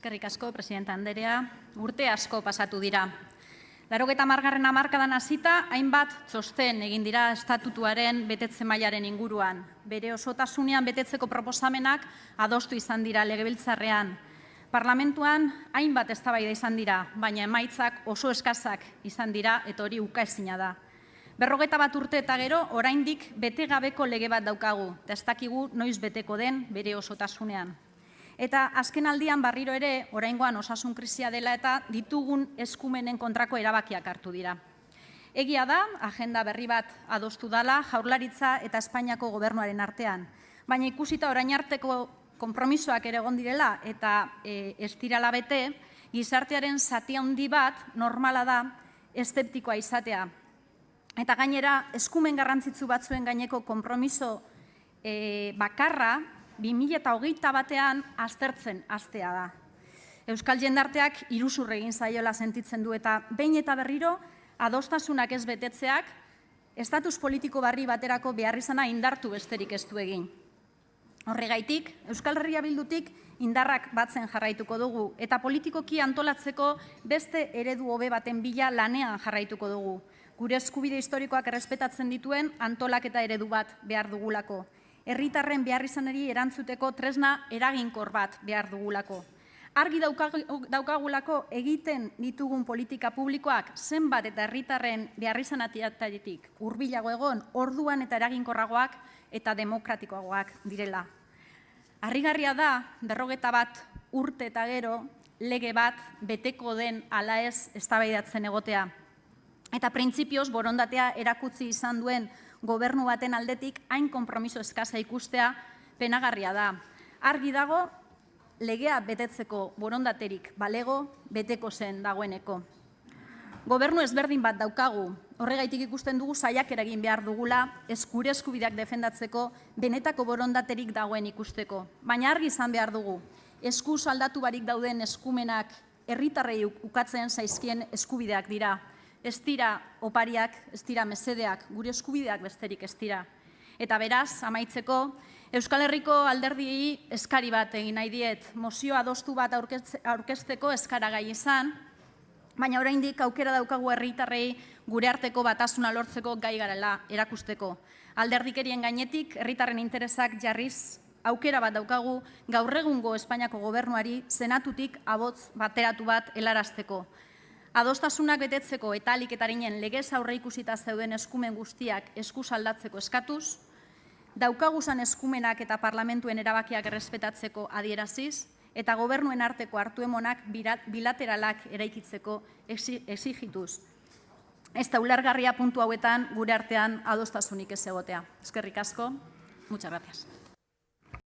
Eskerrik asko, presidente Anderea. Urte asko pasatu dira. 80. hamarkadan hasita, hainbat txosten egin dira estatutuaren betetze mailaren inguruan. Bere osotasunean betetzeko proposamenak adostu izan dira legebiltzarrean. Parlamentuan hainbat eztabaida izan dira, baina emaitzak oso eskazak izan dira eta hori ukaezina da. 51 urte eta gero, oraindik bete gabeko lege bat daukagu, eta ez dakigu noiz beteko den bere osotasunean. Eta azken aldian barriro ere, oraingoan osasun krisia dela eta ditugun eskumenen kontrako erabakiak hartu dira. Egia da, agenda berri bat adostu dala Jaurlaritza eta Espainiako gobernuaren artean, baina ikusita orain arteko konpromisoak ere egon direla eta ez direla bete, gizartearen zati handi bat normala da eszeptikoa izatea. Eta gainera, eskumen garrantzitsu batzuen gaineko konpromiso bakarra 2021 aztertzen hastea da. Euskal jendarteak iruzur egin zaiola sentitzen du eta behin eta berriro adostasunak ez betetzeak estatus politiko berri baterako beharrizana indartu besterik ez du egin. Horregaitik, Euskal Herria Bildutik indarrak batzen jarraituko dugu eta politikoki antolatzeko beste eredu hobe baten bila lanean jarraituko dugu. Gure eskubide historikoak errespetatzen dituen antolaketa eredu bat behar dugulako. Herritarren beharrizanari erantzuteko tresna eraginkor bat behar dugulako. Argi daukagulako egiten ditugun politika publikoak zenbat eta herritarren beharrizanatietatik hurbilago egon, orduan eta eraginkorragoak eta demokratikoagoak direla. Harrigarria da, 51 urte eta gero, lege bat beteko den ala ez eztabaidatzen egotea. Eta printzipioz borondatea erakutsi izan duen gobernu baten aldetik hain konpromiso eskaza ikustea penagarria da. Argi dago, legea betetzeko borondaterik balego beteko zen dagoeneko. Gobernu ezberdin bat daukagu, horregaitik ikusten dugu saiakera egin behar dugula gure eskubideak defendatzeko benetako borondaterik dagoen ikusteko. Baina argi izan behar dugu, eskuz aldatu barik dauden eskumenak herritarrei ukatzen zaizkien eskubideak dira. Ez dira opariak, ez dira mesedeak, gure eskubideak besterik ez dira. Eta beraz, amaitzeko, Euskal Herriko alderdiei eskari bat egin nahi diet, mozio adostu bat aurkezteko eskaragai izan, baina oraindik aukera daukagu herritarrei gure arteko batasuna lortzeko gai garela erakusteko. Alderdikerien gainetik, herritarren interesak jarriz, aukera bat daukagu gaur egungo Espainiako gobernuari senatutik ahots bateratu bat helarazteko. Adostasunak betetzeko eta ahalik eta arinen legez aurreikusita zeuden eskumen guztiak eskuz aldatzeko eskatuz, daukaguzan eskumenak eta parlamentuen erabakiak errespetatzeko adieraziz, eta gobernuen arteko hartu-emanak bilateralak eraikitzeko exigituz. Ez da ulergarria puntu hauetan gure artean adostasunik ez egotea. Eskerrik asko, muchas gracias.